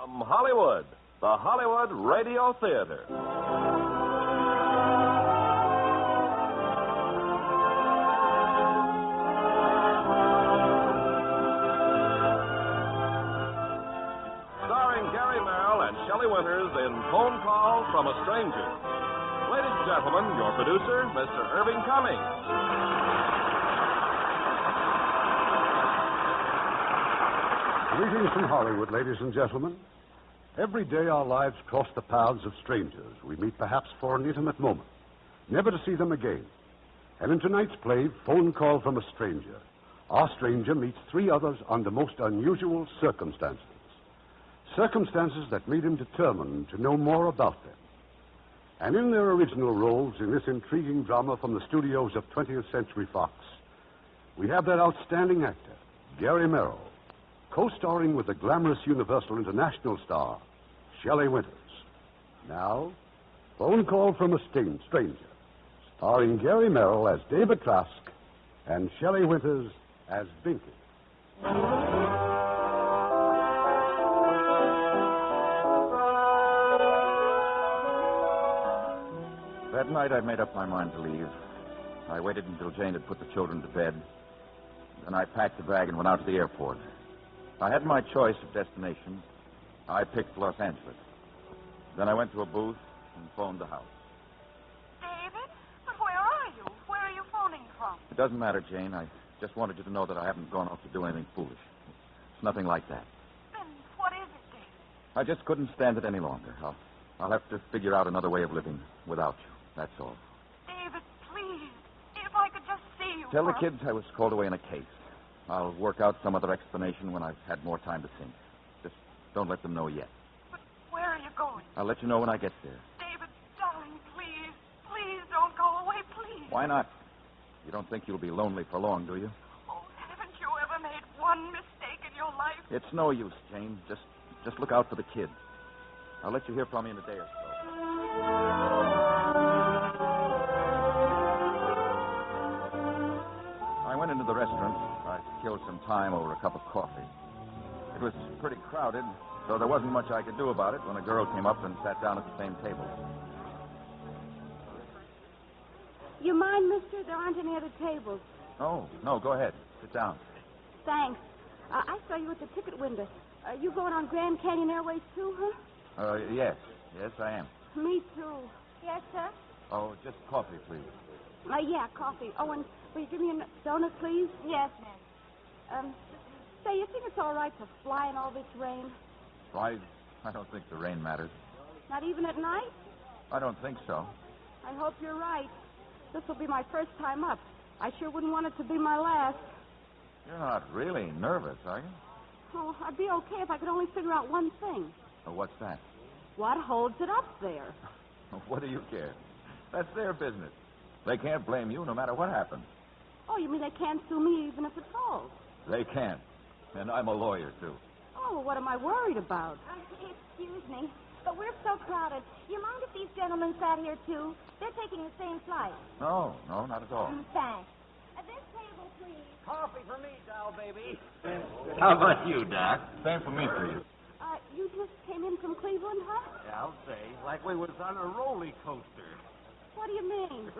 From Hollywood, the Hollywood Radio Theater. Starring Gary Merrill and Shelly Winters in Phone Call from a Stranger. Ladies and gentlemen, your producer, Mr. Irving Cummings. Greetings from Hollywood, ladies and gentlemen. Every day our lives cross the paths of strangers we meet perhaps for an intimate moment, never to see them again. And in tonight's play, Phone Call from a Stranger, our stranger meets three others under most unusual circumstances. Circumstances that made him determined to know more about them. And in their original roles in this intriguing drama from the studios of 20th Century Fox, we have that outstanding actor, Gary Merrill, co-starring with the glamorous Universal International star, Shelly Winters. Now, Phone Call from a Stranger, starring Gary Merrill as David Trask and Shelly Winters as Binky. That night I made up my mind to leave. I waited until Jane had put the children to bed. Then I packed the bag and went out to the airport. I had my choice of destination. I picked Los Angeles. Then I went to a booth and phoned the house. David? But where are you? Where are you phoning from? It doesn't matter, Jane. I just wanted you to know that I haven't gone off to do anything foolish. It's nothing like that. Then what is it, David? I just couldn't stand it any longer. I'll have to figure out another way of living without you. That's all. David, please. If I could just see you. Tell the kids I was called away in a case. I'll work out some other explanation when I've had more time to think. Just don't let them know yet. But where are you going? I'll let you know when I get there. David, darling, please. Please don't go away, please. Why not? You don't think you'll be lonely for long, do you? Oh, haven't you ever made one mistake in your life? It's no use, Jane. Just look out for the kids. I'll let you hear from me in a day or so. I went into the restaurant. I killed some time over a cup of coffee. It was pretty crowded, so there wasn't much I could do about it when a girl came up and sat down at the same table. You mind, mister? There aren't any other tables. Oh, no, go ahead. Sit down. Thanks. I saw you at the ticket window. Are you going on Grand Canyon Airways too, huh? Yes. Yes, I am. Me too. Yes, sir? Oh, just coffee, please. Yeah, coffee. Oh, and will you give me a donut, please? Yes, ma'am. Say, you think it's all right to fly in all this rain? I don't think the rain matters. Not even at night? I don't think so. I hope you're right. This will be my first time up. I sure wouldn't want it to be my last. You're not really nervous, are you? Oh, I'd be okay if I could only figure out one thing. What's that? What holds it up there? What do you care? That's their business. They can't blame you no matter what happens. Oh, you mean they can't sue me even if it falls? They can't. And I'm a lawyer, too. Oh, what am I worried about? Excuse me, but we're so crowded. You mind if these gentlemen sat here, too? They're taking the same flight. No, not at all. Thanks. This table, please. Coffee for me, doll baby. How about you, Doc? Same for me, please. You just came in from Cleveland, huh? Yeah, I'll say. Like we was on a roller coaster. What do you mean?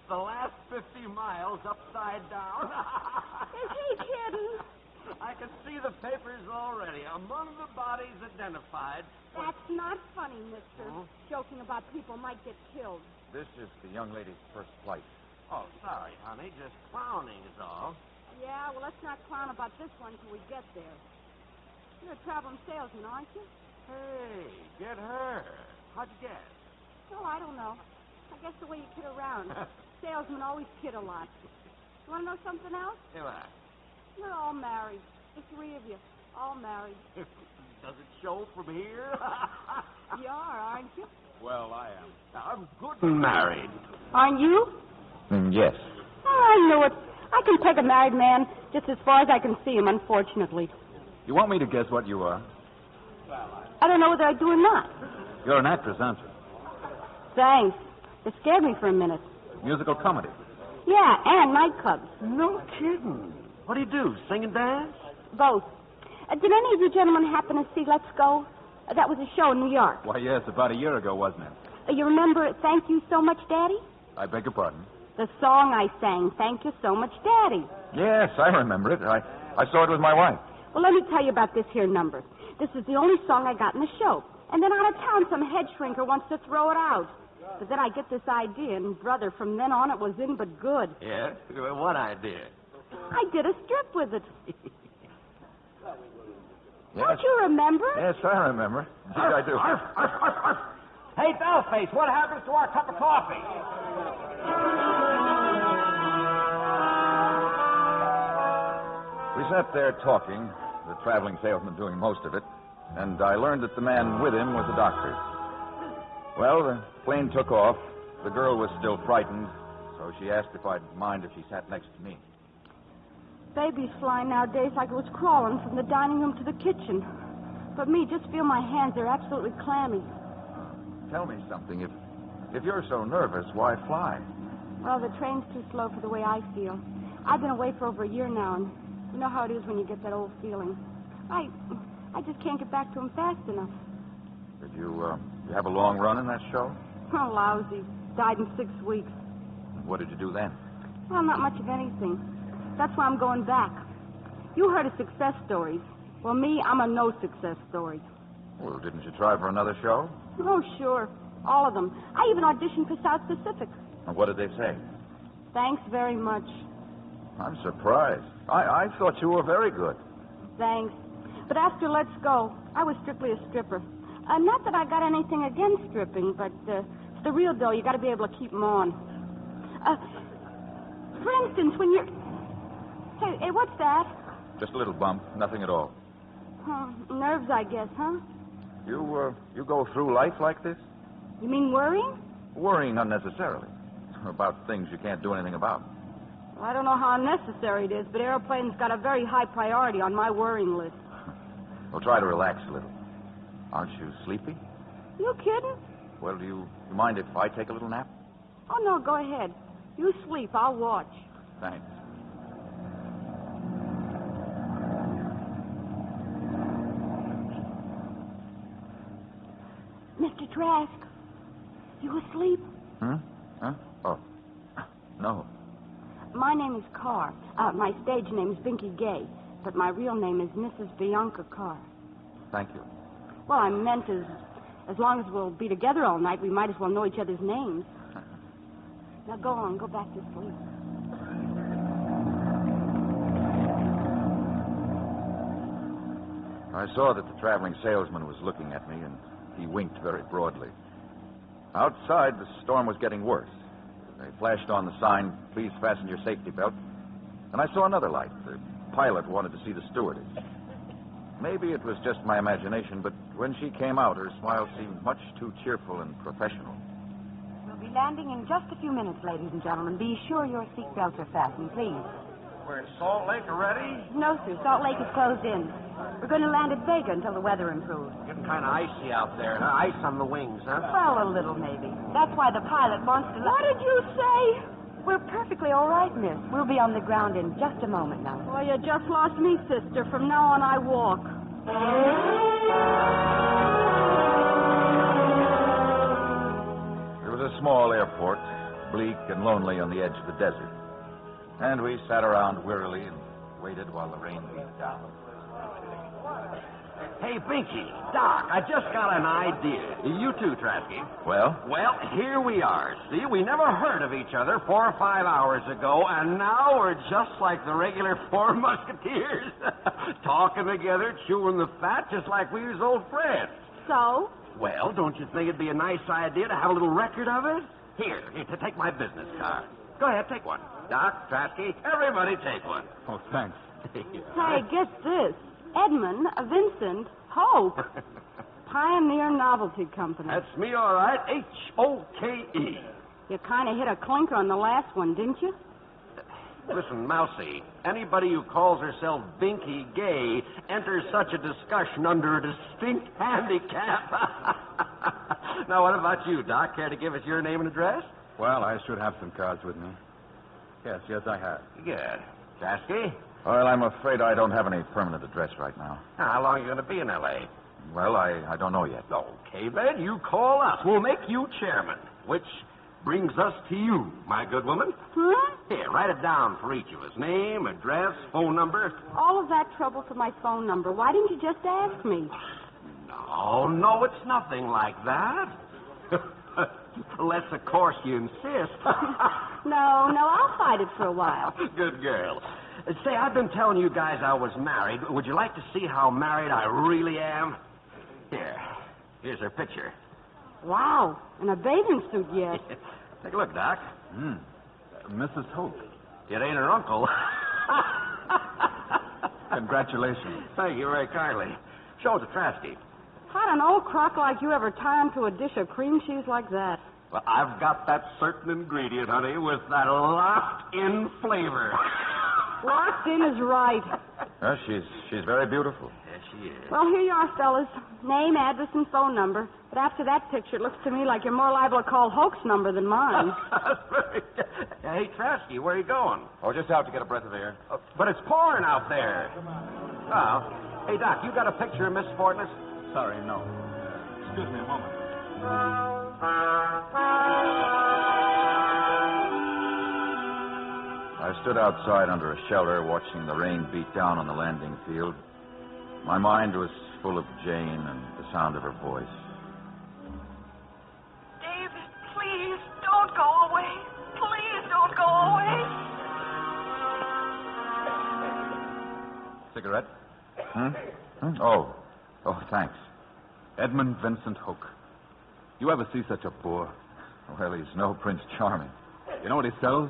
The last 50 miles upside down. Is he kidding? I can see the papers already. Among the bodies identified. That's not funny, mister. Joking about people might get killed. This is the young lady's first flight. Oh, sorry, honey. Just clowning is all. Yeah, well, let's not clown about this one till we get there. You're a traveling salesman, aren't you? Hey, get her. How'd you guess? Oh, I don't know. I guess the way you kid around. Salesmen always kid a lot. You want to know something else? Hey, what? You're all married. The three of you. All married. Does it show from here? You are, aren't you? Well, I am. I'm good married. Aren't you? Yes. Oh, I knew it. I can peg a married man just as far as I can see him, unfortunately. You want me to guess what you are? I don't know whether I do or not. You're an actress, aren't you? Thanks. It scared me for a minute. Musical comedy. Yeah, and nightclubs. No kidding. What do you do, sing and dance? Both. Did any of you gentlemen happen to see Let's Go? That was a show in New York. Why, yes, about a year ago, wasn't it? You remember Thank You So Much, Daddy? I beg your pardon? The song I sang, Thank You So Much, Daddy. Yes, I remember it. I saw it with my wife. Well, let me tell you about this here number. This is the only song I got in the show. And then out of town, some head shrinker wants to throw it out. But then I get this idea, and, brother, from then on it was in but good. Yeah? What idea? I did a strip with it. Yes. Don't you remember? Yes, I remember. Indeed, I do. Hey, Bellface, what happens to our cup of coffee? We sat there talking, the traveling salesman doing most of it, and I learned that the man with him was a doctor. Well, the plane took off. The girl was still frightened, so she asked if I'd mind if she sat next to me. Babies fly nowadays like it was crawling from the dining room to the kitchen. But me, just feel my hands are absolutely clammy. Tell me something. If you're so nervous, why fly? Well, the train's too slow for the way I feel. I've been away for over a year now, and you know how it is when you get that old feeling. I just can't get back to him fast enough. Did you have a long run in that show? Oh, lousy. Died in 6 weeks. What did you do then? Well, not much of anything. That's why I'm going back. You heard of success stories. Well, me, I'm a no-success story. Well, didn't you try for another show? Oh, sure. All of them. I even auditioned for South Pacific. And what did they say? Thanks very much. I'm surprised. I thought you were very good. Thanks. But after Let's Go, I was strictly a stripper. Not that I got anything against stripping, but for the real dough, you got to be able to keep them on. For instance, when you're... Hey, what's that? Just a little bump, nothing at all. Nerves, I guess, huh? You go through life like this? You mean worrying? Worrying unnecessarily. About things you can't do anything about. Well, I don't know how unnecessary it is, but airplanes got a very high priority on my worrying list. Well, try to relax a little. Aren't you sleepy? You kidding? Well, do you mind if I take a little nap? Oh, no, go ahead. You sleep. I'll watch. Thanks. Mr. Trask, you asleep? Huh? Oh, no. My name is Carr. My stage name is Binky Gay, but my real name is Mrs. Bianca Carr. Thank you. Well, I meant as long as we'll be together all night, we might as well know each other's names. Now go on, go back to sleep. I saw that the traveling salesman was looking at me, and he winked very broadly. Outside, the storm was getting worse. They flashed on the sign, "Please fasten your safety belt." And I saw another light. The pilot wanted to see the stewardess. Maybe it was just my imagination, but when she came out, her smile seemed much too cheerful and professional. We'll be landing in just a few minutes, ladies and gentlemen. Be sure your seatbelts are fastened, please. We're in Salt Lake already? No, sir. Salt Lake is closed in. We're going to land at Vega until the weather improves. Getting kind of icy out there, huh? Ice on the wings, huh? Well, a little, maybe. That's why the pilot wants to... What did you say? We're perfectly all right, miss. We'll be on the ground in just a moment now. Well, you just lost me, sister. From now on, I walk. It was a small airport, bleak and lonely on the edge of the desert. And we sat around wearily and waited while the rain beat down. Hey, Binky, Doc, I just got an idea. You too, Trasky. Well? Well, here we are. See, we never heard of each other 4 or 5 hours ago, and now we're just like the regular 4 musketeers. Talking together, chewing the fat, just like we was old friends. So? Well, don't you think it'd be a nice idea to have a little record of it? Here, to take my business card. Go ahead, take one. Doc, Trasky, everybody take one. Oh, thanks. Hey, get this. Edmund, Vincent, Hope. Pioneer Novelty Company. That's me, all right. H-O-K-E. You kind of hit a clinker on the last one, didn't you? Listen, Mousy, anybody who calls herself Binky Gay enters such a discussion under a distinct handicap. Now, what about you, Doc? Care to give us your name and address? Well, I should have some cards with me. Yes, I have. Good. Trasky? Well, I'm afraid I don't have any permanent address right now. How long are you going to be in L.A.? Well, I don't know yet. Okay, then, you call us. We'll make you chairman, which brings us to you, my good woman. Huh? Here, write it down for each of us. Name, address, phone number. All of that trouble for my phone number. Why didn't you just ask me? No, it's nothing like that. Unless, of course, you insist. No, I'll fight it for a while. Good girl. Say, I've been telling you guys I was married. Would you like to see how married I really am? Here's her picture. Wow, in a bathing suit yet. Take a look, Doc. Mrs. Hope. It ain't her uncle. Congratulations. Thank you very kindly. Show it to Trasky. How'd an old crock like you ever tie him to a dish of cream cheese like that? Well, I've got that certain ingredient, honey, with that locked-in flavor. Locked in is right. Well, she's very beautiful. Yes, she is. Well, here you are, fellas. Name, address, and phone number. But after that picture, it looks to me like you're more liable to call Hoke's number than mine. Hey, Trasky, where are you going? Oh, just out to get a breath of air. But it's pouring out there. Oh. Hey, Doc, you got a picture of Miss Fortness? Sorry, no. Excuse me a moment. I stood outside under a shelter watching the rain beat down on the landing field. My mind was full of Jane and the sound of her voice. David, please don't go away. Please don't go away. Cigarette? Oh, thanks. Edmund Vincent Hoke. You ever see such a bore? Well, he's no Prince Charming. You know what he sells?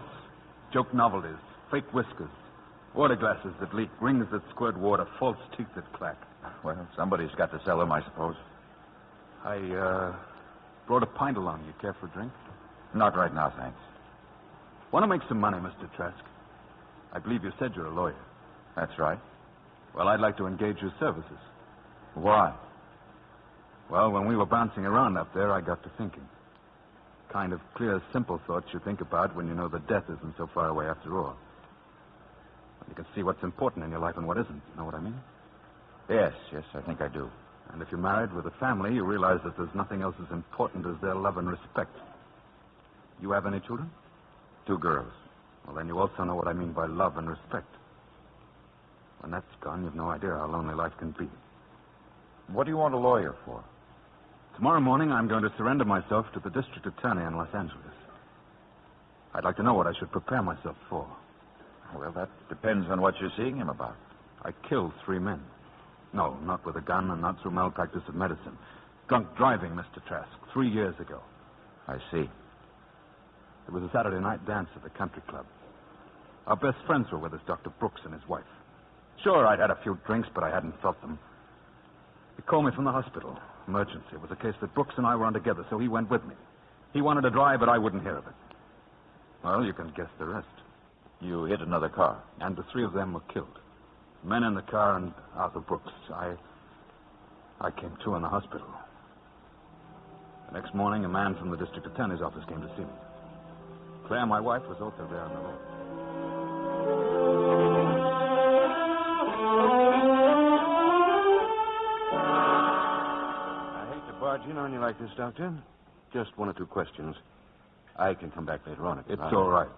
Joke novelties, fake whiskers, water glasses that leak, rings that squirt water, false teeth that clack. Well, somebody's got to sell them, I suppose. I brought a pint along. You care for a drink? Not right now, thanks. Want to make some money, Mr. Trask? I believe you said you're a lawyer. That's right. Well, I'd like to engage your services. Why? Well, when we were bouncing around up there, I got to thinking. Kind of clear, simple thoughts you think about when you know that death isn't so far away after all. You can see what's important in your life and what isn't. You know what I mean? Yes, I think I do. And if you're married with a family, you realize that there's nothing else as important as their love and respect. You have any children? 2 girls. Well, then you also know what I mean by love and respect. When that's gone, you've no idea how lonely life can be. What do you want a lawyer for? Tomorrow morning, I'm going to surrender myself to the district attorney in Los Angeles. I'd like to know what I should prepare myself for. Well, that depends on what you're seeing him about. I killed 3 men. No, not with a gun and not through malpractice of medicine. Drunk driving, Mr. Trask, 3 years ago. I see. It was a Saturday night dance at the country club. Our best friends were with us, Dr. Brooks and his wife. Sure, I'd had a few drinks, but I hadn't felt them. He called me from the hospital. Emergency. It was a case that Brooks and I were on together, so he went with me. He wanted to drive, but I wouldn't hear of it. Well, you can guess the rest. You hit another car? And the 3 of them were killed. Men in the car and Arthur Brooks. I came to in the hospital. The next morning, a man from the district attorney's office came to see me. Claire, my wife, was also there on the road. Barge in on you like this, Doctor. Just 1 or 2 questions. I can come back later on. It's all right.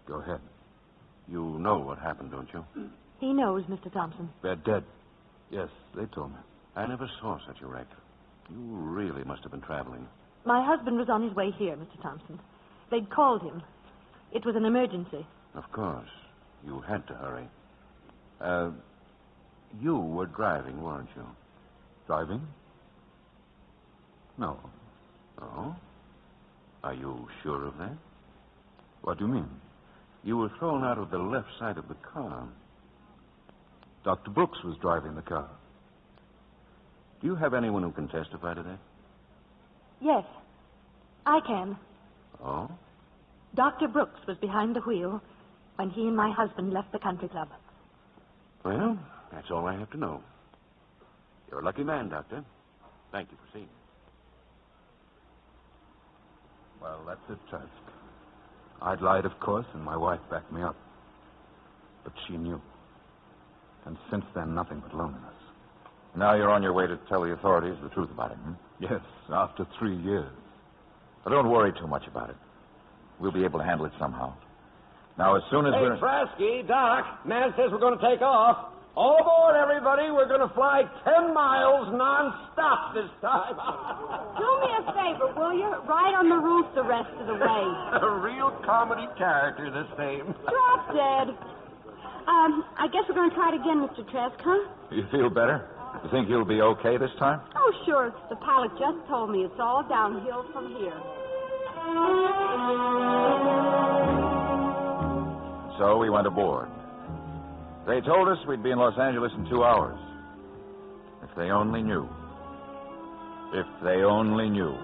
Go ahead. You know what happened, don't you? He knows, Mr. Thompson. They're dead. Yes, they told me. I never saw such a wreck. You really must have been traveling. My husband was on his way here, Mr. Thompson. They'd called him. It was an emergency. Of course. You had to hurry. You were driving, weren't you? Driving? No. Oh? Are you sure of that? What do you mean? You were thrown out of the left side of the car. Dr. Brooks was driving the car. Do you have anyone who can testify to that? Yes, I can. Oh? Dr. Brooks was behind the wheel when he and my husband left the country club. Well, that's all I have to know. You're a lucky man, Doctor. Thank you for seeing me. Well, that's it, Trask. I'd lied, of course, and my wife backed me up. But she knew. And since then, nothing but loneliness. Now you're on your way to tell the authorities the truth about it, hmm? Yes, after 3 years. But don't worry too much about it. We'll be able to handle it somehow. Now, as soon as we're... Frasky, Doc, man says we're going to take off. All aboard, everybody. We're going to fly 10 miles non-stop this time. Do me a favor, will you? Ride on the roof the rest of the way. A real comedy character, this name. Drop dead. I guess we're going to try it again, Mr. Trask, huh? You feel better? You think you'll be okay this time? Oh, sure. The pilot just told me it's all downhill from here. So we went aboard. They told us we'd be in Los Angeles in 2 hours. If they only knew. If they only knew.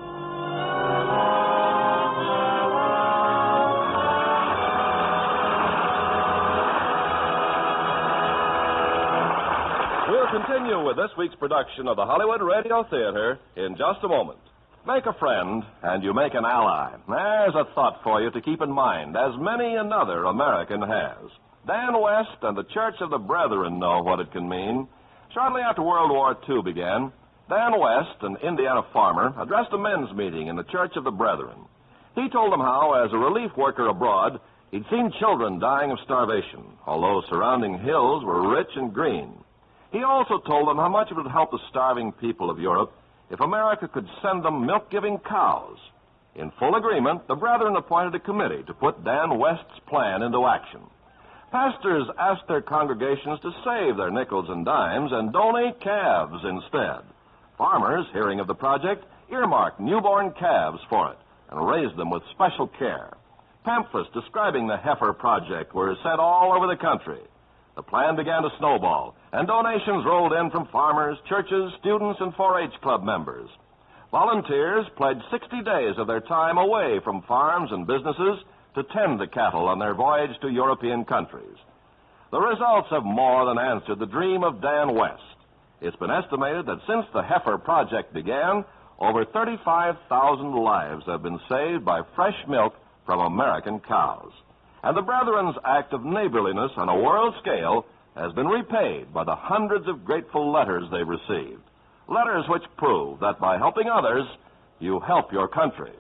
We'll continue with this week's production of the Hollywood Radio Theater in just a moment. Make a friend, and you make an ally. There's a thought for you to keep in mind, as many another American has. Dan West and the Church of the Brethren know what it can mean. Shortly after World War II began, Dan West, an Indiana farmer, addressed a men's meeting in the Church of the Brethren. He told them how, as a relief worker abroad, he'd seen children dying of starvation, although surrounding hills were rich and green. He also told them how much it would help the starving people of Europe if America could send them milk-giving cows. In full agreement, the Brethren appointed a committee to put Dan West's plan into action. Pastors asked their congregations to save their nickels and dimes and donate calves instead. Farmers, hearing of the project, earmarked newborn calves for it and raised them with special care. Pamphlets describing the heifer project were sent all over the country. The plan began to snowball, and donations rolled in from farmers, churches, students, and 4-H club members. Volunteers pledged 60 days of their time away from farms and businesses to tend the cattle on their voyage to European countries. The results have more than answered the dream of Dan West. It's been estimated that since the heifer project began, over 35,000 lives have been saved by fresh milk from American cows. And the Brethren's act of neighborliness on a world scale has been repaid by the hundreds of grateful letters they've received. Letters which prove that by helping others, you help your country.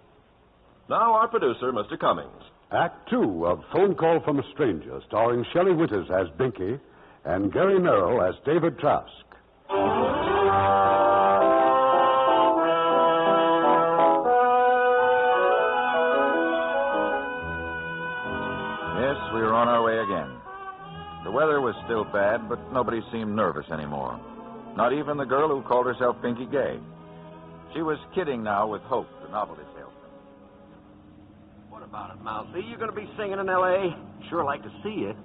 Now our producer, Mr. Cummings. Act 2 of Phone Call from a Stranger, starring Shelly Winters as Binky and Gary Merrill as David Trask. Yes, we were on our way again. The weather was still bad, but nobody seemed nervous anymore. Not even the girl who called herself Binky Gay. She was kidding now with Hope, the novelty salesman. What about it, Mousy? You going to be singing in L.A.? Sure like to see you.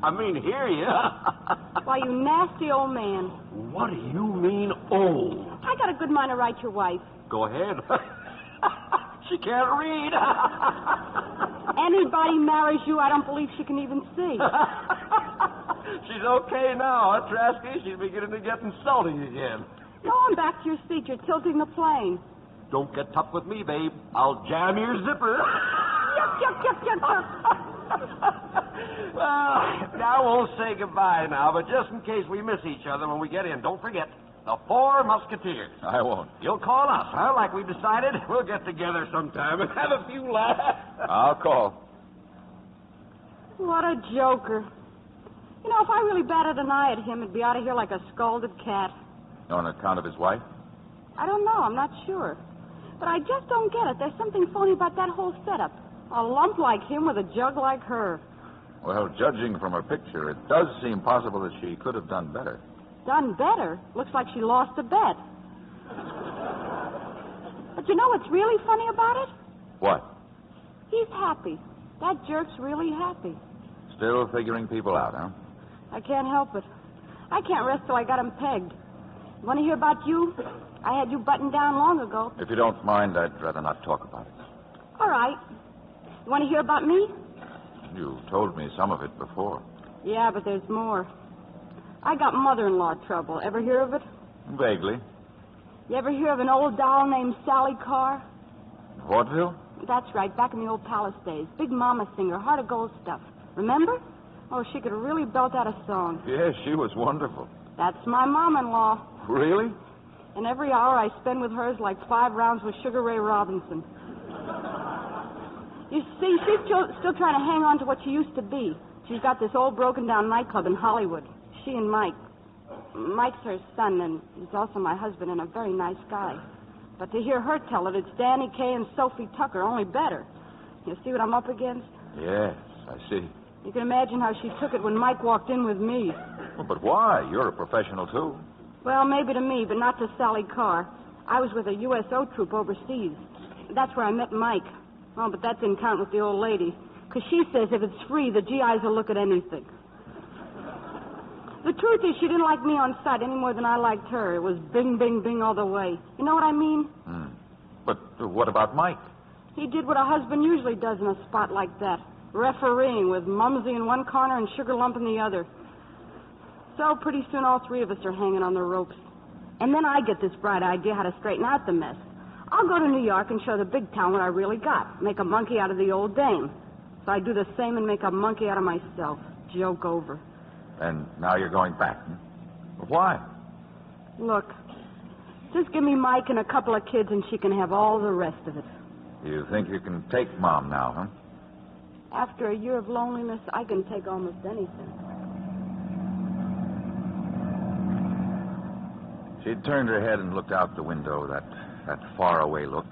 I mean, hear you. Why, you nasty old man. What do you mean, old? I got a good mind to write your wife. Go ahead. She can't read. Anybody marries you, I don't believe she can even see. She's okay now, huh, Trasky? She's beginning to get insulting again. Go on back to your seat. You're tilting the plane. Don't get tough with me, babe. I'll jam your zipper. Yuck, yuck, yuck, yuck, yuck. Well, now we'll say goodbye now, but just in case we miss each other when we get in, don't forget, the 4 Musketeers. I won't. You'll call us, huh? Like we decided. We'll get together sometime and have a few laughs. I'll call. What a joker. You know, if I really batted an eye at him, it'd be out of here like a scalded cat. On account of his wife? I don't know. I'm not sure. But I just don't get it. There's something phony about that whole setup. A lump like him with a jug like her. Well, judging from her picture, it does seem possible that she could have done better. Done better? Looks like she lost a bet. But you know what's really funny about it? What? He's happy. That jerk's really happy. Still figuring people out, huh? I can't help it. I can't rest till I got him pegged. Want to hear about you? I had you buttoned down long ago. If you don't mind, I'd rather not talk about it. All right. You want to hear about me? You told me some of it before. Yeah, but there's more. I got mother-in-law trouble. Ever hear of it? Vaguely. You ever hear of an old doll named Sally Carr? Vaudeville? That's right, back in the old palace days. Big mama singer, heart of gold stuff. Remember? Oh, she could really belt out a song. Yes, she was wonderful. That's my mom-in-law. Really? And every hour I spend with her is like 5 rounds with Sugar Ray Robinson. You see, she's still trying to hang on to what she used to be. She's got this old broken-down nightclub in Hollywood. She and Mike. Mike's her son, and he's also my husband, and a very nice guy. But to hear her tell it, it's Danny Kaye and Sophie Tucker, only better. You see what I'm up against? Yes, I see. You can imagine how she took it when Mike walked in with me. Well, but why? You're a professional, too. Well, maybe to me, but not to Sally Carr. I was with a USO troop overseas. That's where I met Mike. Oh, but that didn't count with the old lady. Because she says if it's free, the GIs will look at anything. The truth is she didn't like me on sight any more than I liked her. It was bing, bing, bing all the way. You know what I mean? But what about Mike? He did what a husband usually does in a spot like that. Refereeing with Mumsy in one corner and Sugar Lump in the other. So pretty soon all 3 of us are hanging on the ropes. And then I get this bright idea how to straighten out the mess. I'll go to New York and show the big town what I really got. Make a monkey out of the old dame. So I do the same and make a monkey out of myself. Joke over. And now you're going back. But why? Look, just give me Mike and a couple of kids and she can have all the rest of it. You think you can take Mom now, huh? After a year of loneliness, I can take almost anything. She'd turned her head and looked out the window, that faraway look.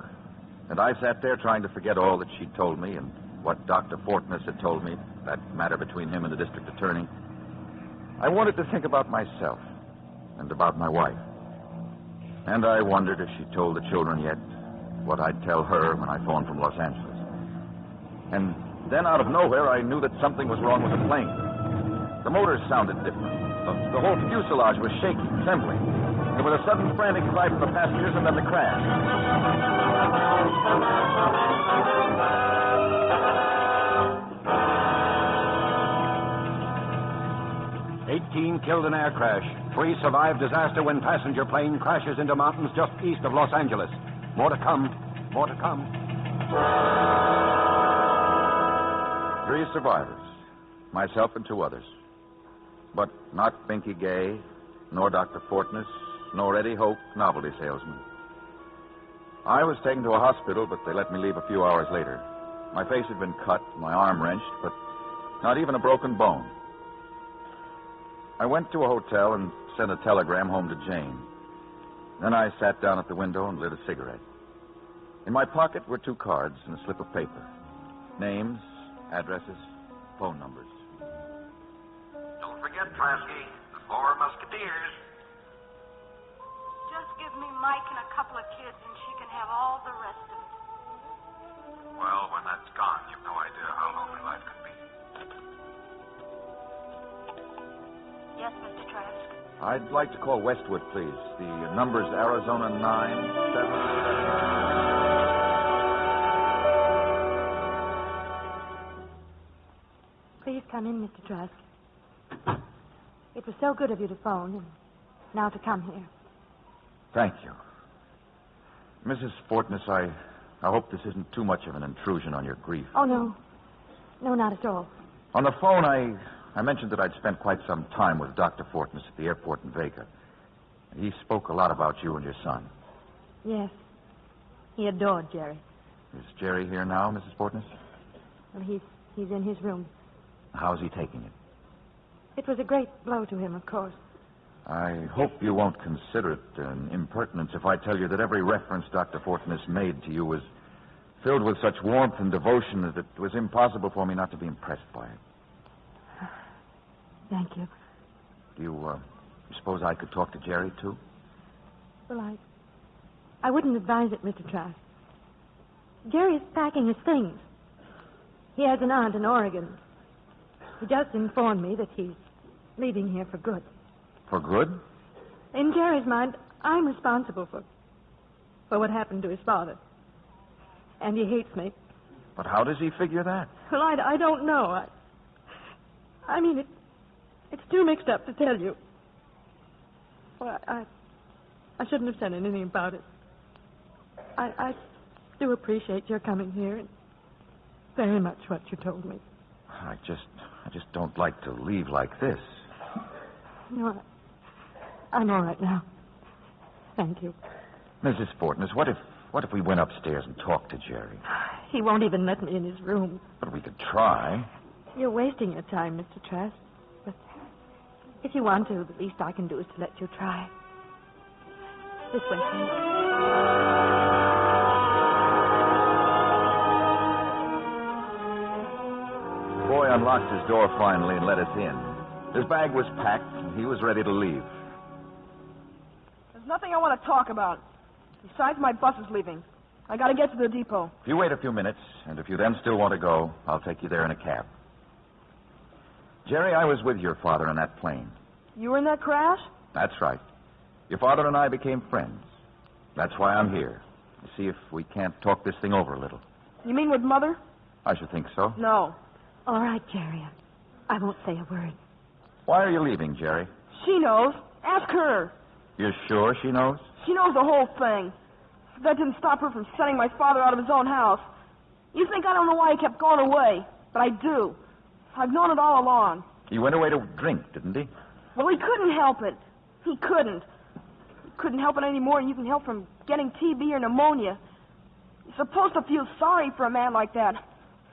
And I sat there trying to forget all that she'd told me and what Dr. Fortness had told me, that matter between him and the district attorney. I wanted to think about myself and about my wife. And I wondered if she told the children yet what I'd tell her when I phoned from Los Angeles. And then out of nowhere, I knew that something was wrong with the plane. The motors sounded different. The whole fuselage was shaking, trembling. There was a sudden frantic cry from the passengers and then the crash. 18 killed in air crash. 3 survived disaster when passenger plane crashes into mountains just east of Los Angeles. More to come. More to come. 3 survivors. Myself and 2 others. But not Binky Gay, nor Dr. Fortness, nor Eddie Hope, novelty salesman. I was taken to a hospital, but they let me leave a few hours later. My face had been cut, my arm wrenched, but not even a broken bone. I went to a hotel and sent a telegram home to Jane. Then I sat down at the window and lit a cigarette. In my pocket were 2 cards and a slip of paper. Names, addresses, phone numbers. Don't forget, Trasky, the 4 Musketeers. Just give me Mike and a couple of kids and she can have all the rest of it. Well, when that's gone, you've no idea how lonely life can be. Yes, Mr. Trask. I'd like to call Westwood, please. The number's Arizona 977. Please come in, Mr. Trask. It was so good of you to phone, and now to come here. Thank you. Mrs. Fortness, I hope this isn't too much of an intrusion on your grief. Oh, no. No, not at all. On the phone, I mentioned that I'd spent quite some time with Dr. Fortness at the airport in Vega. He spoke a lot about you and your son. Yes. He adored Jerry. Is Jerry here now, Mrs. Fortness? Well, he's in his room. How's he taking it? It was a great blow to him, of course. I hope you won't consider it an impertinence if I tell you that every reference Dr. Fortness made to you was filled with such warmth and devotion that it was impossible for me not to be impressed by it. Thank you. Do you suppose I could talk to Jerry, too? Well, I wouldn't advise it, Mr. Trask. Jerry's packing his things. He has an aunt in Oregon. He just informed me that he's leaving here for good. For good? In Jerry's mind, I'm responsible for what happened to his father. And he hates me. But how does he figure that? Well, I don't know. I mean, it's too mixed up to tell you. Well, I shouldn't have said anything about it. I do appreciate your coming here and very much what you told me. I just don't like to leave like this. No, I'm all right now. Thank you. Mrs. Fortness, what if we went upstairs and talked to Jerry? He won't even let me in his room. But we could try. You're wasting your time, Mr. Trask. But if you want to, the least I can do is to let you try. This way, please. The boy unlocked his door finally and let us in. His bag was packed, and he was ready to leave. There's nothing I want to talk about. Besides, my bus is leaving. I got to get to the depot. If you wait a few minutes, and if you then still want to go, I'll take you there in a cab. Jerry, I was with your father in that plane. You were in that crash? That's right. Your father and I became friends. That's why I'm here. To see if we can't talk this thing over a little. You mean with Mother? I should think so. No. All right, Jerry. I won't say a word. Why are you leaving, Jerry? She knows. Ask her. You're sure she knows? She knows the whole thing. That didn't stop her from sending my father out of his own house. You think I don't know why he kept going away, but I do. I've known it all along. He went away to drink, didn't he? Well, he couldn't help it. He couldn't. He couldn't help it any more than you can help from getting TB or pneumonia. You're supposed to feel sorry for a man like that.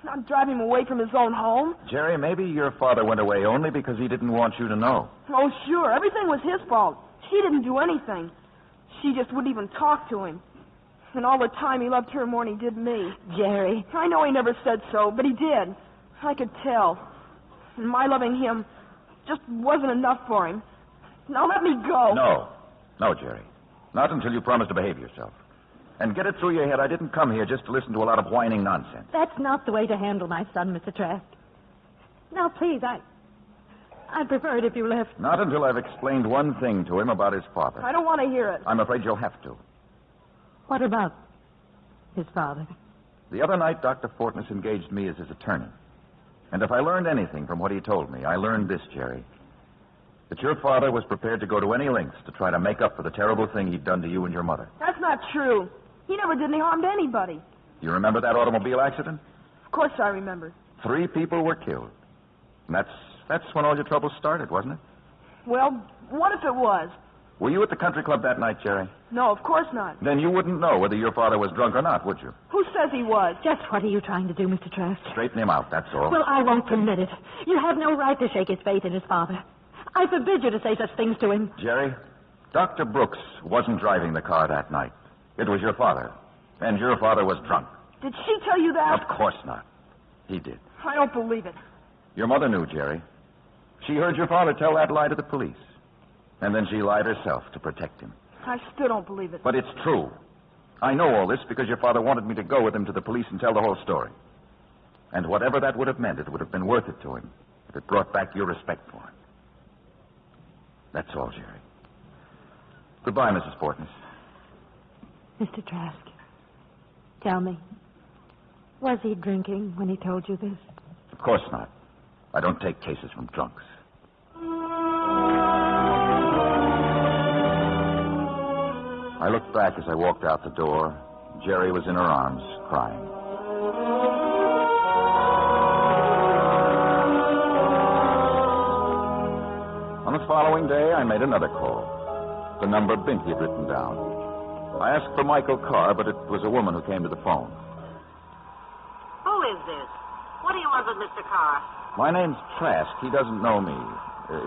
Not drive him away from his own home. Jerry, maybe your father went away only because he didn't want you to know. Oh, sure. Everything was his fault. She didn't do anything. She just wouldn't even talk to him. And all the time he loved her more than he did me. Jerry. I know he never said so, but he did. I could tell. And my loving him just wasn't enough for him. Now let me go. No, Jerry. Not until you promise to behave yourself. And get it through your head, I didn't come here just to listen to a lot of whining nonsense. That's not the way to handle my son, Mr. Trask. Now, please, I'd prefer it if you left. Not until I've explained one thing to him about his father. I don't want to hear it. I'm afraid you'll have to. What about his father? The other night, Dr. Fortness engaged me as his attorney. And if I learned anything from what he told me, I learned this, Jerry. That your father was prepared to go to any lengths to try to make up for the terrible thing he'd done to you and your mother. That's not true. He never did any harm to anybody. You remember that automobile accident? Of course I remember. 3 people were killed. And that's when all your troubles started, wasn't it? Well, what if it was? Were you at the country club that night, Jerry? No, of course not. Then you wouldn't know whether your father was drunk or not, would you? Who says he was? Just what are you trying to do, Mr. Trask? Straighten him out, that's all. Well, I won't permit it. You have no right to shake his faith in his father. I forbid you to say such things to him. Jerry, Dr. Brooks wasn't driving the car that night. It was your father. And your father was drunk. Did she tell you that? Of course not. He did. I don't believe it. Your mother knew, Jerry. She heard your father tell that lie to the police. And then she lied herself to protect him. I still don't believe it. But it's true. I know all this because your father wanted me to go with him to the police and tell the whole story. And whatever that would have meant, it would have been worth it to him if it brought back your respect for him. That's all, Jerry. Goodbye, Mrs. Fortness. Mr. Trask, tell me, was he drinking when he told you this? Of course not. I don't take cases from drunks. I looked back as I walked out the door. Jerry was in her arms, crying. On the following day, I made another call. The number Binky had written down. I asked for Michael Carr, but it was a woman who came to the phone. Who is this? What do you want with Mr. Carr? My name's Trask. He doesn't know me.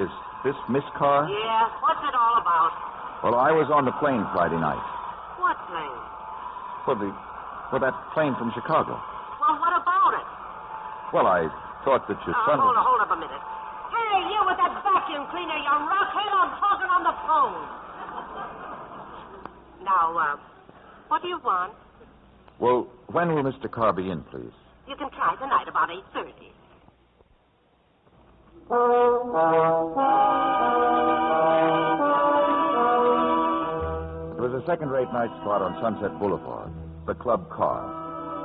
Is this Miss Carr? Yeah, what's it all about? Well, I was on the plane Friday night. What plane? For that plane from Chicago. Well, what about it? Well, I thought that your son... Hold up a minute. Hey, you with that vacuum cleaner, you rockhead, I'm talking on the phone. Now, what do you want? Well, when will Mr. Carr be in, please? You can try tonight about 8:30. It was a second-rate night spot on Sunset Boulevard, the Club Car.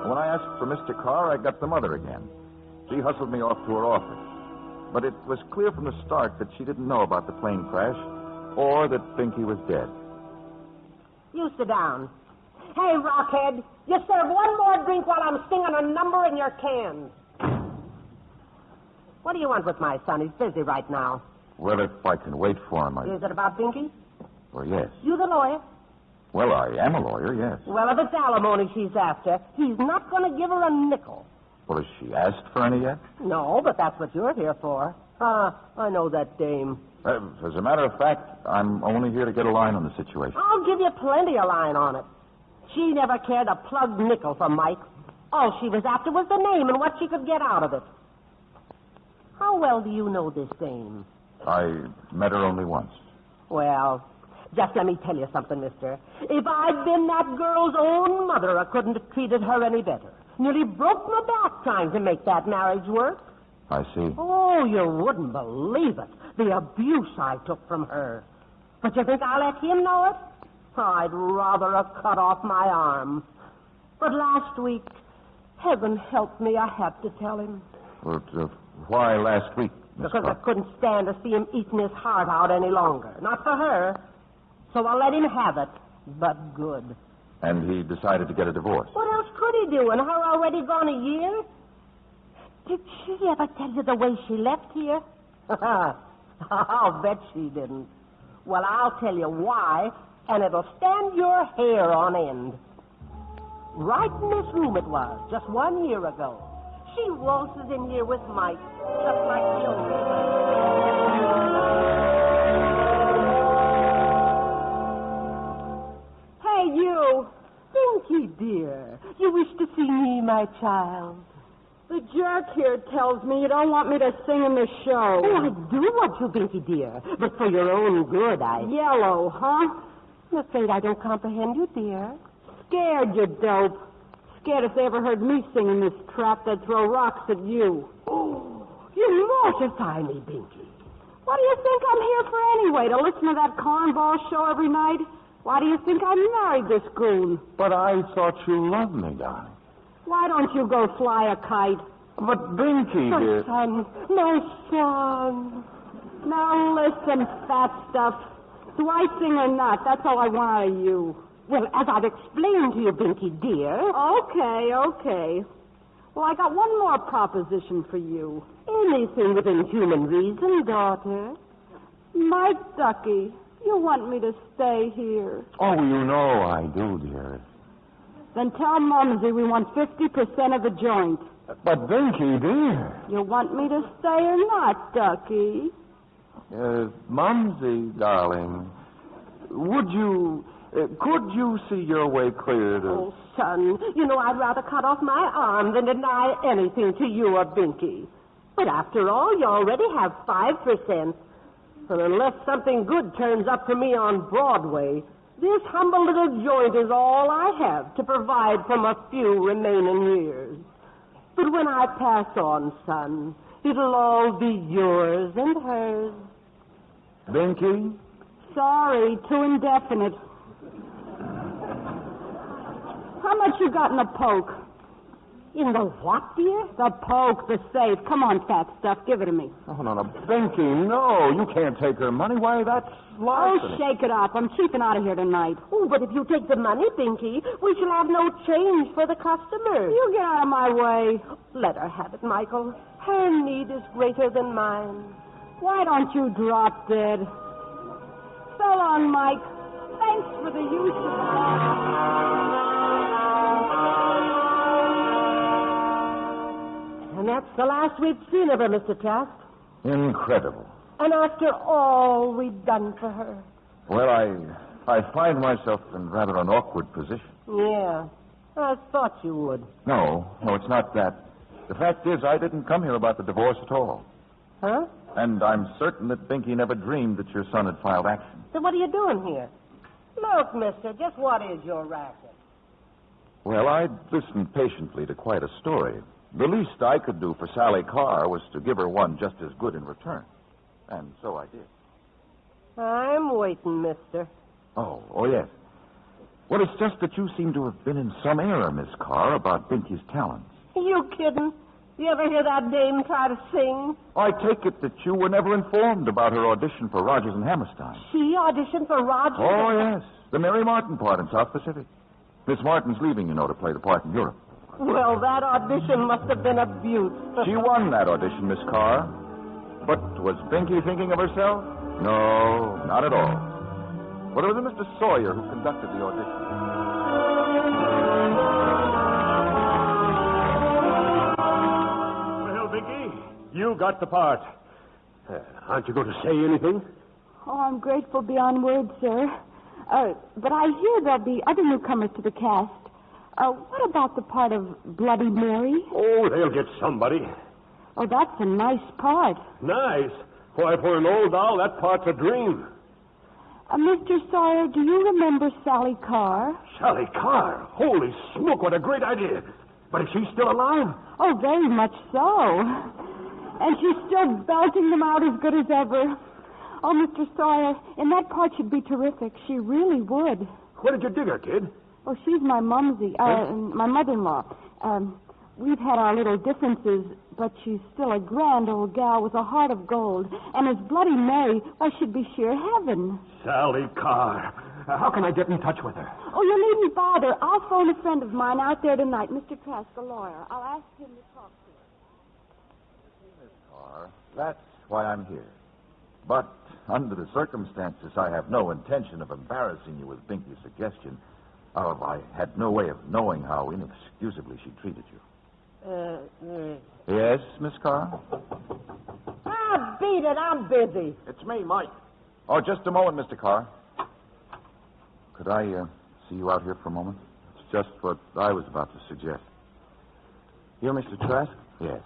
And when I asked for Mr. Carr, I got the mother again. She hustled me off to her office. But it was clear from the start that she didn't know about the plane crash or that Binky was dead. You sit down. Hey, rockhead, you serve one more drink while I'm stinging a number in your can. What do you want with my son? He's busy right now. Well, if I can wait for him, Is it about Binky? Well, yes. You the lawyer? Well, I am a lawyer, yes. Well, if it's alimony she's after, he's not going to give her a nickel. Well, has she asked for any yet? No, but that's what you're here for. I know that dame. As a matter of fact, I'm only here to get a line on the situation. I'll give you plenty of line on it. She never cared a plug nickel for Mike. All she was after was the name and what she could get out of it. How well do you know this dame? I met her only once. Well, just let me tell you something, mister. If I'd been that girl's own mother, I couldn't have treated her any better. Nearly broke my back trying to make that marriage work. I see. Oh, you wouldn't believe it. The abuse I took from her. But you think I'll let him know it? I'd rather have cut off my arm. But last week, heaven help me, I had to tell him. Well, why last week, Miss Because Clark? I couldn't stand to see him eating his heart out any longer. Not for her. So I let him have it. But good. And he decided to get a divorce. What else could he do? And her already gone a year? Did she ever tell you the way she left here? I'll bet she didn't. Well, I'll tell you why, and it'll stand your hair on end. Right in this room it was, just 1 year ago. She waltzes in here with Mike, just like the old days. Hey, you. Binky, dear. You wish to see me, my child? The jerk here tells me you don't want me to sing in the show. Oh, I do want you, Binky, dear. But for your own good, Yellow, huh? I'm afraid I don't comprehend you, dear. Scared, you dope. Scared if they ever heard me singing this trap, they'd throw rocks at you. Oh, you mortify me, Binky. What do you think I'm here for anyway? To listen to that cornball show every night? Why do you think I married this goon? But I thought you loved me, darling. Why don't you go fly a kite? But Binky, My dear... son, my son. Now listen, fat stuff. Do I sing or not? That's all I want out of you. Well, as I've explained to you, Binky, dear. Okay. Well, I got one more proposition for you. Anything within human reason, daughter. Mike Ducky, you want me to stay here? Oh, you know I do, dear. Then tell Mumsy we want 50% of the joint. But Binky, dear... You want me to stay or not, Ducky? Mumsy, darling, would you... could you see your way clear to... Oh, son, you know I'd rather cut off my arm than deny anything to you or Binky. But after all, you already have 5%. And unless something good turns up for me on Broadway, this humble little joint is all I have to provide for my few remaining years. But when I pass on, son, it'll all be yours and hers. Binky? Sorry, too indefinite. How much you got in the poke? In the what, dear? The poke, the safe. Come on, fat stuff, give it to me. Oh, no, Binky, no. You can't take her money. Why, that's larceny. Oh, shake it up. I'm cheaping out of here tonight. Oh, but if you take the money, Binky, we shall have no change for the customers. You get out of my way. Let her have it, Michael. Her need is greater than mine. Why don't you drop dead? So long, Mike. Thanks for the use of And that's the last we've seen of her, Mr. Trask. Incredible. And after all we've done for her. Well, I find myself in rather an awkward position. Yeah, I thought you would. No, it's not that. The fact is, I didn't come here about the divorce at all. Huh? And I'm certain that Binky never dreamed that your son had filed action. Then what are you doing here? Look, mister, just what is your racket? Well, I'd listened patiently to quite a story. The least I could do for Sally Carr was to give her one just as good in return. And so I did. I'm waiting, mister. Oh, yes. Well, it's just that you seem to have been in some error, Miss Carr, about Binky's talents. Are you kidding? You ever hear that dame try to sing? I take it that you were never informed about her audition for Rogers and Hammerstein. She auditioned for Rogers? Oh, yes. The Mary Martin part in South Pacific. Miss Martin's leaving, you know, to play the part in Europe. Well, that audition must have been a beaut. She won that audition, Miss Carr. But was Binky thinking of herself? No, not at all. But it was Mr. Sawyer who conducted the audition. Well, Binky, you got the part. Aren't you going to say anything? Oh, I'm grateful beyond words, sir. But I hear there'll be other newcomers to the cast. What about the part of Bloody Mary? Oh, they'll get somebody. Oh, that's a nice part. Nice? Why, for an old doll, that part's a dream. Mr. Sawyer, do you remember Sally Carr? Sally Carr? Holy smoke, what a great idea. But is she still alive? Oh, very much so. And she's still belting them out as good as ever. Oh, Mr. Sawyer, and that part should be terrific. She really would. Where did you dig her, kid? Oh, she's my mumsy, my mother-in-law. We've had our little differences, but she's still a grand old gal with a heart of gold. And as Bloody Mary, why, she'd be sheer heaven. Sally Carr. How can I get in touch with her? Oh, you needn't bother. I'll phone a friend of mine out there tonight, Mr. Trask, a lawyer. I'll ask him to talk to her. Miss Carr, that's why I'm here. But under the circumstances, I have no intention of embarrassing you with Binky's suggestion. I had no way of knowing how inexcusably she treated you. Yes, Miss Carr? Ah, beat it. I'm busy. It's me, Mike. Oh, just a moment, Mr. Carr. Could I see you out here for a moment? It's just what I was about to suggest. You're Mr. Trask? Yes.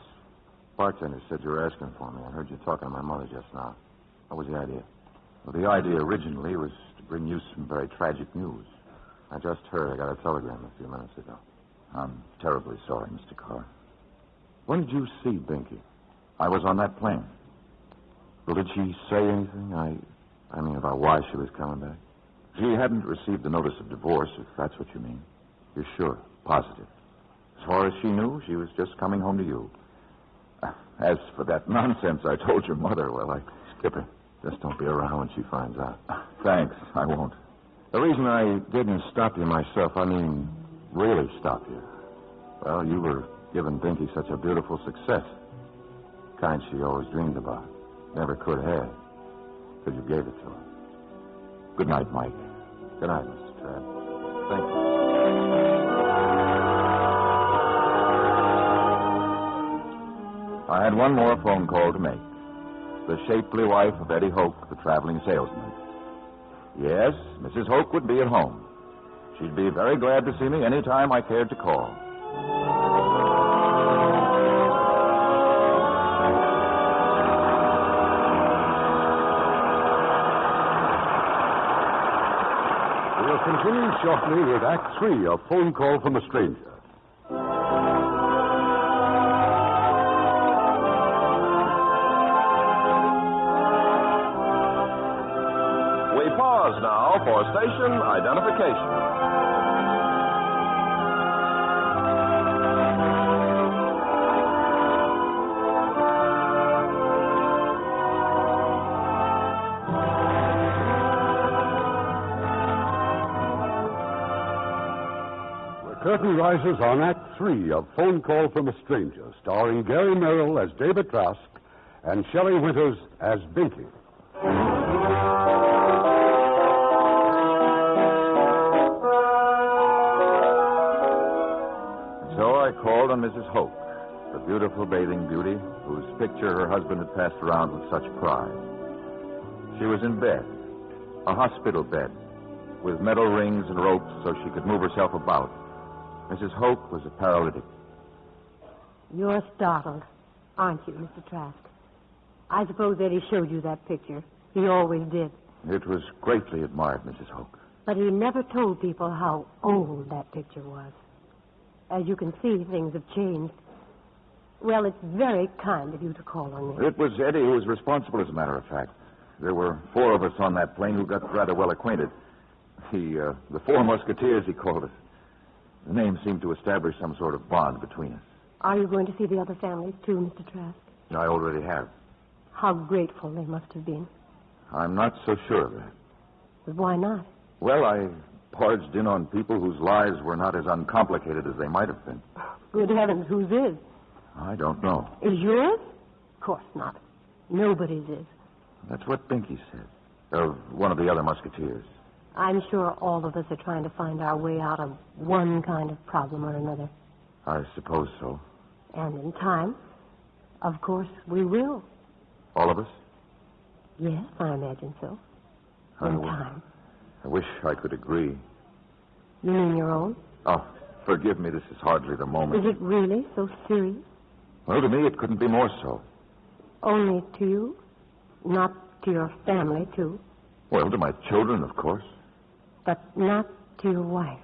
Bartender said you were asking for me. I heard you talking to my mother just now. What was the idea? Well, the idea originally was to bring you some very tragic news. I just heard. I got a telegram a few minutes ago. I'm terribly sorry, Mr. Carr. When did you see Binky? I was on that plane. Well, did she say anything? I mean, about why she was coming back? She hadn't received the notice of divorce, if that's what you mean. You're sure? Positive. As far as she knew, she was just coming home to you. As for that nonsense I told your mother, well, Skipper, just don't be around when she finds out. Thanks, I won't. The reason I didn't stop you myself, I mean, really stop you. Well, you were giving Binky such a beautiful success. Kind she always dreamed about. Never could have. Because you gave it to her. Good night, Mike. Good night, Mr. Trask. Thank you. I had one more phone call to make. The shapely wife of Eddie Hoke, the traveling salesman. Yes, Mrs. Hoke would be at home. She'd be very glad to see me any time I cared to call. We'll continue shortly with Act 3 of Phone Call from a Stranger. We pause now for station identification. Curtain rises on Act 3 of Phone Call from a Stranger, starring Gary Merrill as David Trask and Shelly Winters as Binky. So I called on Mrs. Hoke, the beautiful bathing beauty whose picture her husband had passed around with such pride. She was in bed, a hospital bed, with metal rings and ropes so she could move herself about. Mrs. Hoke was a paralytic. You're startled, aren't you, Mr. Trask? I suppose Eddie showed you that picture. He always did. It was greatly admired, Mrs. Hoke. But he never told people how old that picture was. As you can see, things have changed. Well, it's very kind of you to call on me. It was Eddie who was responsible, as a matter of fact. There were 4 of us on that plane who got rather well acquainted. The 4 Musketeers, he called us. The name seemed to establish some sort of bond between us. Are you going to see the other families, too, Mr. Trask? I already have. How grateful they must have been. I'm not so sure of that. But why not? Well, I barged in on people whose lives were not as uncomplicated as they might have been. Good heavens, whose is? I don't know. Is yours? Of course not. Nobody's is. That's what Binky said, of one of the other Musketeers. I'm sure all of us are trying to find our way out of one kind of problem or another. I suppose so. And in time, of course, we will. All of us? Yes, I imagine so. In time. I wish I could agree. You mean your own? Oh, forgive me. This is hardly the moment. Is it really so serious? Well, to me, it couldn't be more so. Only to you? Not to your family, too? Well, to my children, of course. But not to your wife?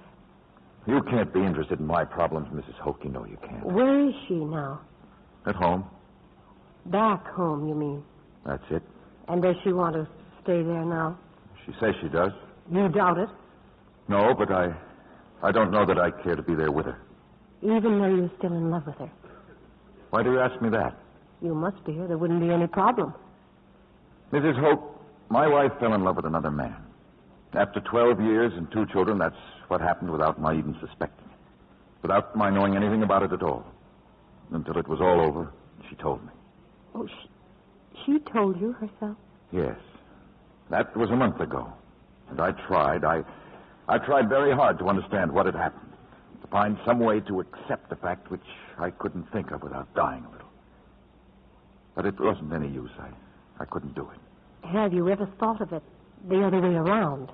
You can't be interested in my problems, Mrs. Hoke. You know you can't. Where is she now? At home. Back home, you mean? That's it. And does she want to stay there now? She says she does. You doubt it? No, but I don't know that I care to be there with her. Even though you're still in love with her? Why do you ask me that? You must be, or there wouldn't be any problem. Mrs. Hope, my wife fell in love with another man. After 12 years and 2 children, that's what happened without my even suspecting it. Without my knowing anything about it at all. Until it was all over, she told me. Oh, she told you herself? Yes. That was a month ago. And I tried very hard to understand what had happened. To find some way to accept the fact which I couldn't think of without dying a little. But it wasn't any use. I couldn't do it. Have you ever thought of it the other way around?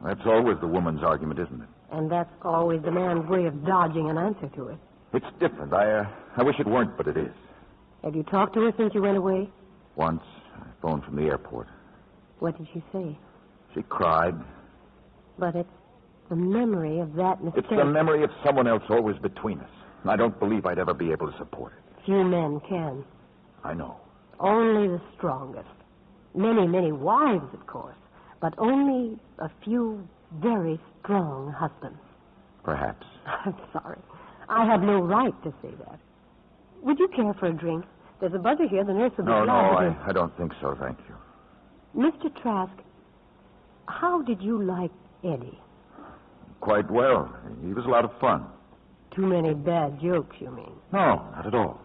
That's always the woman's argument, isn't it? And that's always the man's way of dodging an answer to it. It's different. I wish it weren't, but it is. Have you talked to her since you went away? Once. I phoned from the airport. What did she say? She cried. But it's the memory of that mistake. It's the memory of someone else always between us. And I don't believe I'd ever be able to support it. Few men can. I know. Only the strongest. Many, many wives, of course. But only a few very strong husbands. Perhaps. I'm sorry. I have no right to say that. Would you care for a drink? There's a buzzer here. The nurse will be glad. No, I don't think so, thank you. Mr. Trask, how did you like Eddie? Quite well. He was a lot of fun. Too many bad jokes, you mean? No, not at all.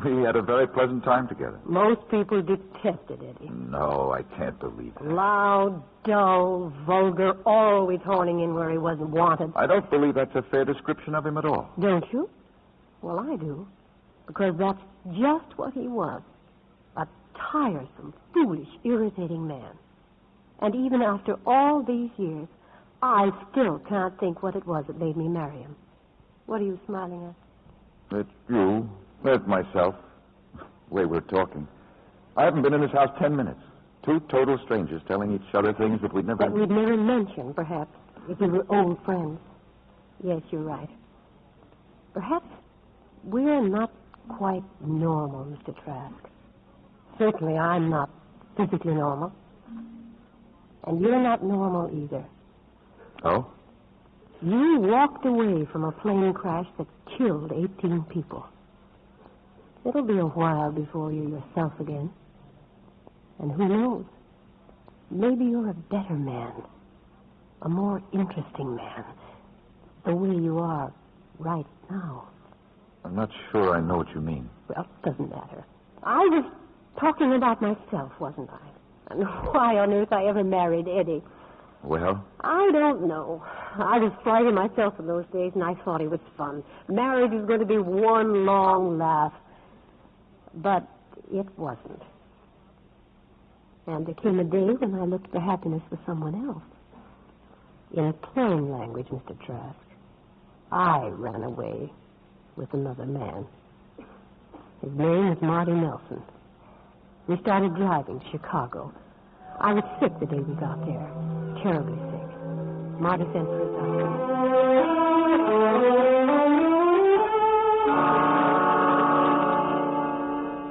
We had a very pleasant time together. Most people detested Eddie. No, I can't believe it. Loud, dull, vulgar, always horning in where he wasn't wanted. I don't believe that's a fair description of him at all. Don't you? Well, I do. Because that's just what he was. A tiresome, foolish, irritating man. And even after all these years, I still can't think what it was that made me marry him. What are you smiling at? It's you. It's myself. The way we're talking. I haven't been in this house 10 minutes. 2 total strangers telling each other things that we'd never... That we'd never mentioned, perhaps, if we were old friends. Yes, you're right. Perhaps we're not quite normal, Mr. Trask. Certainly I'm not physically normal. And you're not normal either. Oh? You walked away from a plane crash that killed 18 people. It'll be a while before you're yourself again. And who knows? Maybe you're a better man. A more interesting man. The way you are right now. I'm not sure I know what you mean. Well, it doesn't matter. I was talking about myself, wasn't I? And why on earth I ever married Eddie. Well? I don't know. I was frightened myself in those days, and I thought it was fun. Marriage was going to be one long laugh. But it wasn't. And there came a day when I looked for happiness with someone else. In a plain language, Mr. Trask, I ran away with another man. His name was Marty Nelson. We started driving to Chicago. I was sick the day we got there. Terribly sick. Marty sent for a doctor.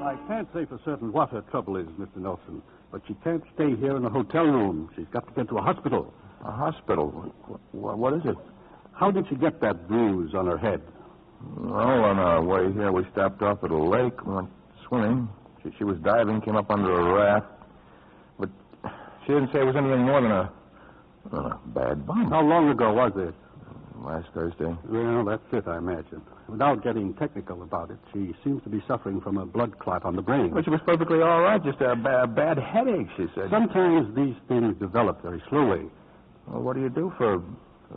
I can't say for certain what her trouble is, Mr. Nelson, but she can't stay here in a hotel room. She's got to get to a hospital. A hospital? What is it? How did she get that bruise on her head? Well, on our way here, we stopped off at a lake. We went swimming. She was diving, came up under a raft. But she didn't say it was anything more than a bad bump. How long ago was it? Last Thursday. Well, that's it, I imagine. Without getting technical about it, she seems to be suffering from a blood clot on the brain. But she was perfectly all right, just a bad headache, she said. Sometimes these things develop very slowly. Well, what do you do for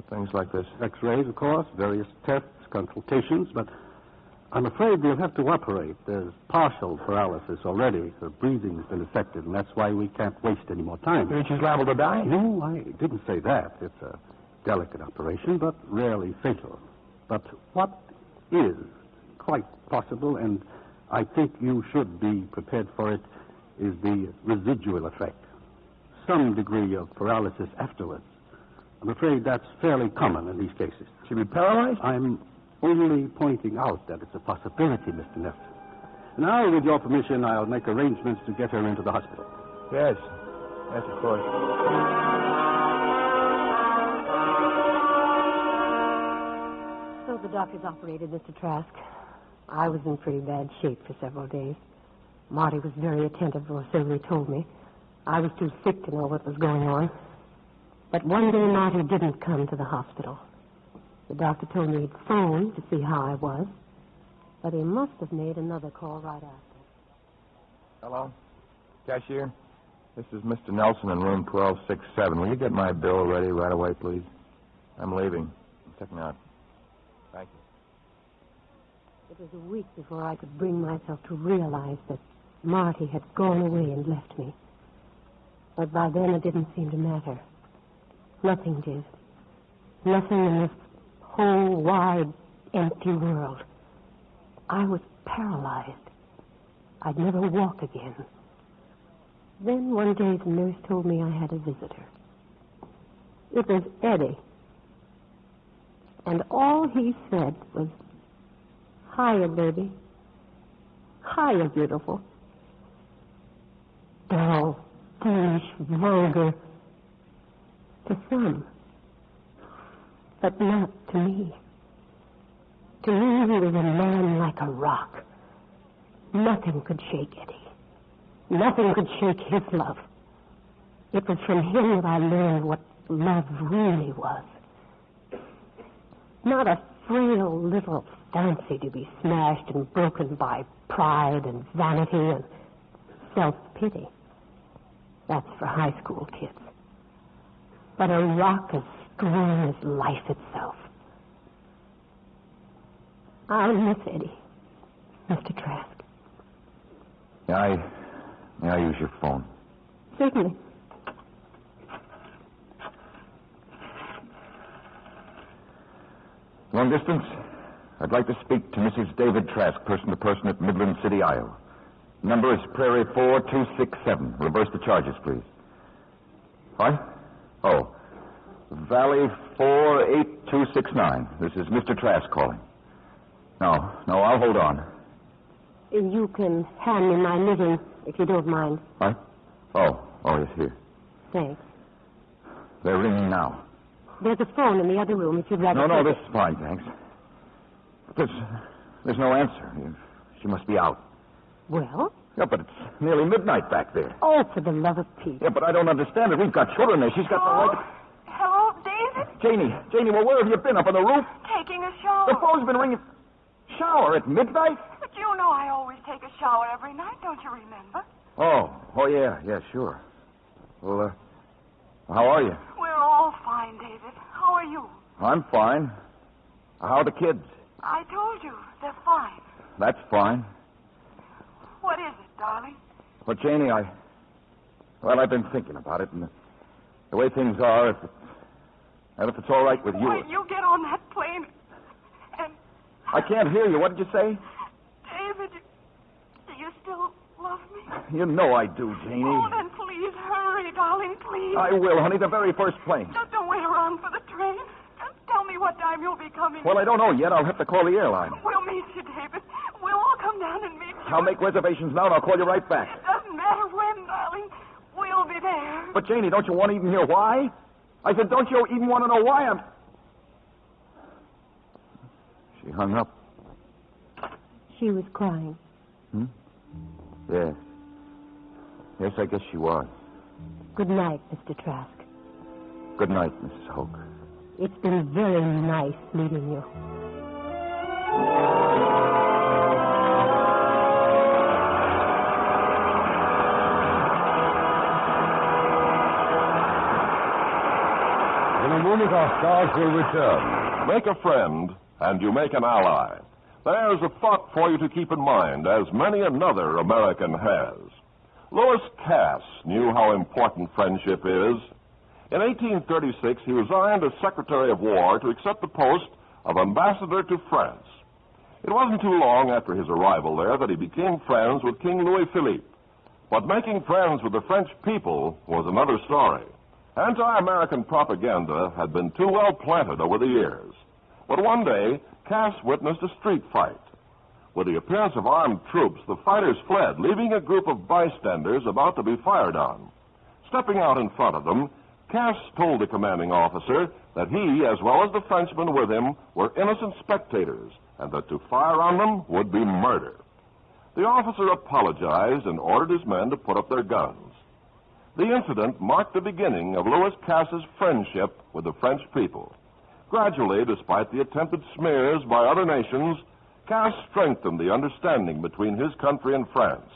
things like this? X-rays, of course, various tests, consultations, but I'm afraid we'll have to operate. There's partial paralysis already. Her breathing's been affected, and that's why we can't waste any more time. You mean she's liable to die? No, I didn't say that. It's a delicate operation, but rarely fatal. But what is quite possible, and I think you should be prepared for it, is the residual effect. Some degree of paralysis afterwards. I'm afraid that's fairly common in these cases. She'll be paralyzed? I'm only pointing out that it's a possibility, Mr. Nelson. Now, with your permission, I'll make arrangements to get her into the hospital. Yes. Yes, of course. So the doctors operated Mr. Trask. I was in pretty bad shape for several days. Marty was very attentive, or so he told me. I was too sick to know what was going on. But one day Marty didn't come to the hospital. The doctor told me he'd phoned to see how I was, but he must have made another call right after. Hello? Cashier? This is Mr. Nelson in room 1267. Will you get my bill ready right away, please? I'm leaving. I'm checking out. Thank you. It was a week before I could bring myself to realize that Marty had gone away and left me. But by then it didn't seem to matter. Nothing did. Nothing in this whole wide, empty world. I was paralyzed. I'd never walk again. Then one day the nurse told me I had a visitor. It was Eddie. And all he said was, "Hiya, baby. Hiya, beautiful." Dull, foolish, vulgar. To some. But not to me. To me, he was a man like a rock. Nothing could shake Eddie. Nothing could shake his love. It was from him that I learned what love really was. Not a frail little fancy to be smashed and broken by pride and vanity and self-pity. That's for high school kids. But a rock as strong as life itself. I'll miss Eddie, Mr. Trask. May I use your phone? Certainly. Long distance? I'd like to speak to Mrs. David Trask, person to person at Midland City, Iowa. Number is Prairie 4267. Reverse the charges, please. What? Oh. Valley 48269. This is Mr. Trask calling. No, I'll hold on. You can hand me my knitting, if you don't mind. What? Oh, yes, here. Thanks. They're ringing now. There's a phone in the other room, if you'd rather... No, this is fine, thanks. There's no answer. She must be out. Well? Yeah, but it's nearly midnight back there. Oh, for the love of Pete. Yeah, but I don't understand it. We've got children there. She's got the right... Hello, David? Janie, well, where have you been? Up on the roof? Taking a shower. The phone's been ringing. Shower at midnight? But you know I always take a shower every night, don't you remember? Oh, yeah, sure. Well, how are you? We're all fine, David. How are you? I'm fine. How are the kids? I told you, they're fine. That's fine. What is it, darling? Well, Janie, I've been thinking about it, and the way things are, if it's all right with you... When you get on that plane and... I can't hear you. What did you say? David, do you still love me? You know I do, Janie. Oh, then please hurry, darling, please. I will, honey, the very first plane. Just don't wait around for the train. Just tell me what time you'll be coming. Well, I don't know yet. I'll have to call the airline. We'll meet you, David. We'll all come down and meet you. I'll make reservations now, and I'll call you right back. It doesn't matter when, darling. We'll be there. But, Janie, don't you want to even hear why? I said, don't you even want to know why I'm... She hung up. She was crying. Yes. Yes, I guess she was. Good night, Mr. Trask. Good night, Mrs. Hoke. It's been very nice meeting you. moment, our stars will return. Make a friend, and you make an ally. There's a thought for you to keep in mind, as many another American has. Lewis Cass knew how important friendship is. In 1836, he resigned as Secretary of War to accept the post of Ambassador to France. It wasn't too long after his arrival there that he became friends with King Louis Philippe. But making friends with the French people was another story. Anti-American propaganda had been too well planted over the years. But one day, Cass witnessed a street fight. With the appearance of armed troops, the fighters fled, leaving a group of bystanders about to be fired on. Stepping out in front of them, Cass told the commanding officer that he, as well as the Frenchmen with him, were innocent spectators, and that to fire on them would be murder. The officer apologized and ordered his men to put up their guns. The incident marked the beginning of Lewis Cass's friendship with the French people. Gradually, despite the attempted smears by other nations, Cass strengthened the understanding between his country and France,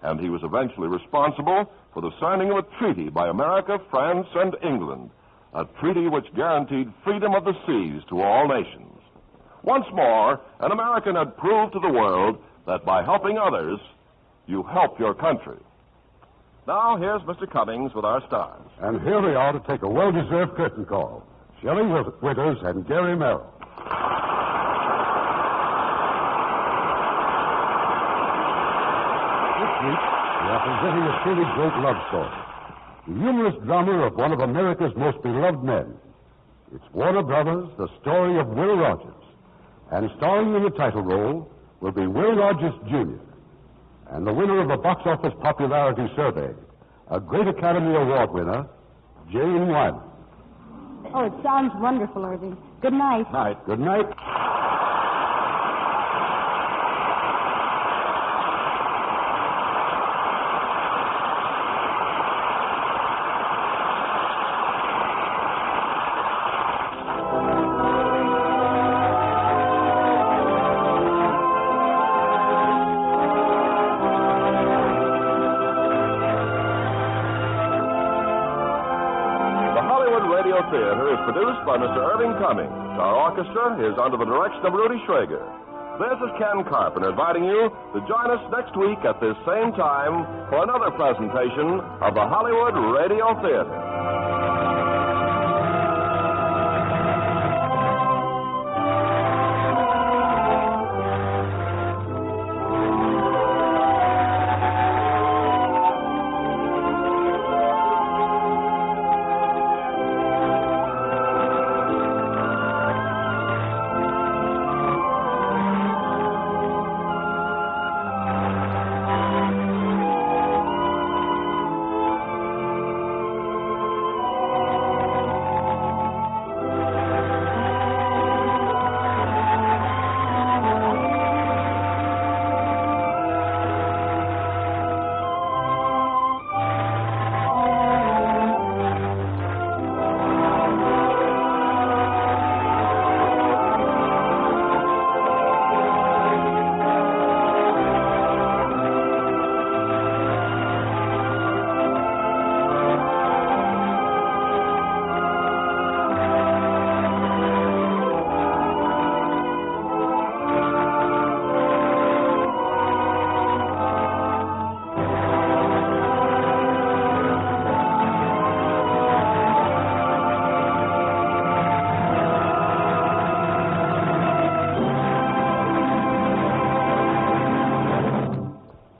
and he was eventually responsible for the signing of a treaty by America, France, and England, a treaty which guaranteed freedom of the seas to all nations. Once more, an American had proved to the world that by helping others, you help your country. Now, here's Mr. Cummings with our stars. And here they are to take a well-deserved curtain call. Shelly Withers and Gary Merrill. This week, we are presenting a truly great love story. The humorous drama of one of America's most beloved men. It's Warner Brothers, The Story of Will Rogers. And starring in the title role will be Will Rogers, Jr., and the winner of the box office popularity survey, a great Academy Award winner, Jane Wylie. Oh, it sounds wonderful, Irving. Good night. Night. Good night. Theater is produced by Mr. Irving Cummings. Our orchestra is under the direction of Rudy Schrager. This is Ken Carpenter inviting you to join us next week at this same time for another presentation of the Hollywood Radio Theater.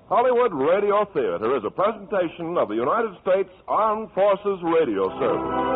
Hollywood Radio Theater is a presentation of the United States Armed Forces Radio Service.